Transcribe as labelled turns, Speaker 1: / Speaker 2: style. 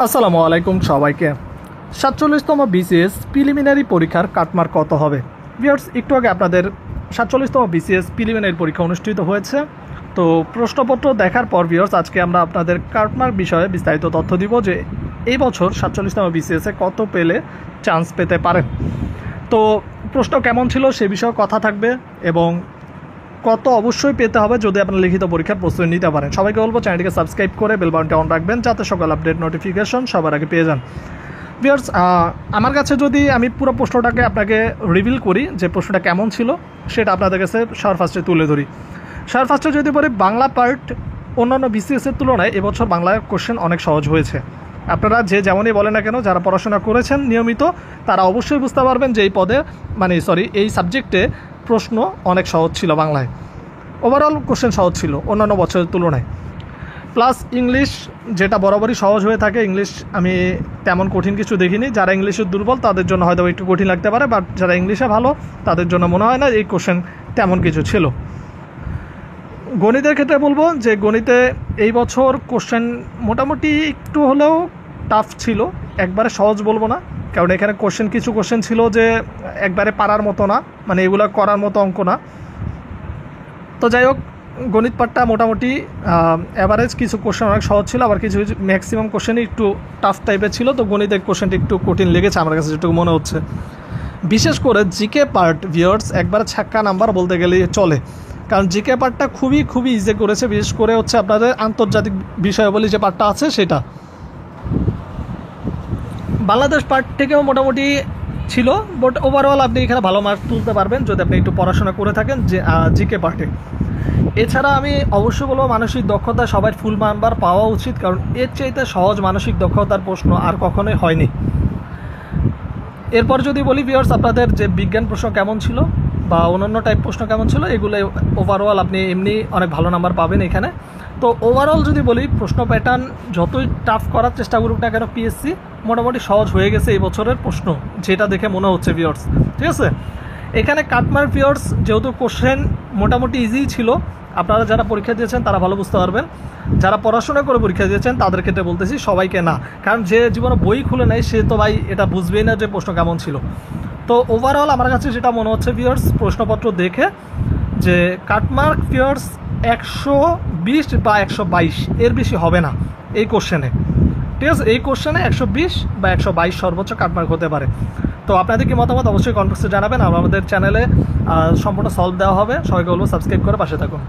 Speaker 1: আসসালামু আলাইকুম সবাইকে। ৪৭তম বিসিএস প্রিলিমিনারি পরীক্ষার কাটমার্ক কত হবে? ভিউয়ার্স, একটু আগে আপনাদের ৪৭তম বিসিএস প্রিলিমিনারি পরীক্ষা অনুষ্ঠিত হয়েছে। তো প্রশ্নপত্র দেখার পর ভিউয়ার্স, আজকে আমরা আপনাদের কাটমার্ক বিষয়ে বিস্তারিত তথ্য দিব যে এই বছর ৪৭তম বিসিএসে কত পেলে চান্স পেতে পারেন। তো প্রশ্ন কেমন ছিল সে বিষয়ে কথা থাকবে এবং কত অবশ্যই পেতে হবে যদি আপনার লিখিত পরীক্ষার প্রস্তুতি নিতে পারেন। সবাইকে বলবো চ্যানেলটিকে সাবস্ক্রাইব করে বেল বাটনটা অন রাখবেন যাতে সকল আপডেট নোটিফিকেশন সবার আগে পেয়ে যান। ভিউয়ার্স, আমার কাছে যদি আমি পুরো প্রশ্নটাকে আপনাকে রিভিল করি যে প্রশ্নটা কেমন ছিল সেটা আপনাদের কাছে সবার ফার্স্টে তুলে ধরি। সবার ফার্স্টে যদি বলি, বাংলা পার্ট অন্যান্য বিসিএসের তুলনায় এবছর বাংলার কোশ্চেন অনেক সহজ হয়েছে। আপনারা যে যেমনই বলেন না কেন, যারা পড়াশোনা করেছেন নিয়মিত তারা অবশ্যই বুঝতে পারবেন যে এই সাবজেক্টে প্রশ্ন অনেক সহজ ছিল। বাংলায় ওভারঅল কোশ্চেন সহজ ছিল অন্যান্য বছরের তুলনায়। প্লাস ইংলিশ, যেটা বরাবরই সহজ হয়ে থাকে, ইংলিশ আমি তেমন কঠিন কিছু দেখিনি। যারা ইংলিশে দুর্বল তাদের জন্য হয়তো একটু কঠিন লাগতে পারে, বাট যারা ইংলিশে ভালো তাদের জন্য মনে হয় না এই কোশ্চেন তেমন কিছু ছিল। গণিতের ক্ষেত্রে বলবো যে গণিতে এই বছর কোশ্চেন মোটামুটি একটু হলেও টাফ ছিল, একবারে সহজ বলবো না, কারণ এখানে কিছু কোশ্চেন ছিল যে একবারে পারার মতো না, মানে এগুলো করার মতো অঙ্ক না। তো যাই হোক, গণিত পার্টটা মোটামুটি অ্যাভারেজ, কিছু কোশ্চেন অনেক সহজ ছিল, আবার কিছু ম্যাক্সিমাম কোশ্চেনই একটু টাফ টাইপের ছিল। তো গণিতের কোশ্চেনটি একটু কঠিন লেগেছে আমার কাছে যেটুকু মনে হচ্ছে। বিশেষ করে জিকে পার্ট ভিউয়ার্স একবারে ছাক্কা নাম্বার বলতে গেলে চলে, কারণ জিকে পার্টটা খুবই ইজি করেছে। বিশেষ করে হচ্ছে আপনাদের আন্তর্জাতিক বিষয়াবলী যে পার্টটা আছে সেটা। বাংলাদেশ পার্ট থেকেও মোটামুটি ছিল, বাট ওভারঅল আপনি এখানে ভালো মার্ক তুলতে পারবেন যদি আপনি একটু পড়াশোনা করে থাকেন যে জিকে পার্টে। এছাড়া আমি অবশ্যই বলবো মানসিক দক্ষতা সবাই ফুল নাম্বার পাওয়া উচিত, কারণ এর চাইতে সহজ মানসিক দক্ষতার প্রশ্ন আর কখনোই হয়নি। এরপর যদি বলি ভিউয়ার্স, আপনাদের যে বিজ্ঞান প্রশ্ন কেমন ছিল বা অন্যান্য টাইপ প্রশ্ন কেমন ছিল, এগুলো ওভারঅল আপনি এমনি অনেক ভালো নাম্বার পাবেন এখানে। তো ওভারঅল যদি বলি, প্রশ্ন প্যাটার্ন যতই টাফ করার চেষ্টা করুক না কেন, পিএসসি মোটামুটি সহজ হয়ে গেছে এই বছরের প্রশ্ন, যেটা দেখে মনে হচ্ছে ভিউয়ার্স। ঠিক আছে, এখানে কাটমার্ক ভিউয়ার্স যেহেতু কোশ্চেন মোটামুটি ইজি ছিল, আপনারা যারা পরীক্ষা দিয়েছেন তারা ভালো বুঝতে পারবেন। যারা পড়াশোনা করে পরীক্ষা দিয়েছেন তাদের ক্ষেত্রে বলতেছি, সবাইকে না, কারণ যে জীবনে বই খুলে নেয় সে তো ভাই এটা বুঝবেই না যে প্রশ্ন কেমন ছিল। তো ওভারঅল আমার কাছে যেটা মনে হচ্ছে ভিউয়ার্স, প্রশ্নপত্র দেখে যে কাটমার্ক ভিউয়ার্স 120 বা 122 এর বেশি হবে না এই কোশ্চেনে। ঠিক আছে, এই কোশ্চেনে 120 বা 122 সর্বোচ্চ কাটমার্ক হতে পারে। তো আপনাদের কি মতামত অবশ্যই কমেন্ট বক্সে জানাবেন। আমাদের চ্যানেলে সম্পূর্ণ সলভ দেওয়া হবে। সবাইকে বলবো সাবস্ক্রাইব করে পাশে থাকুন।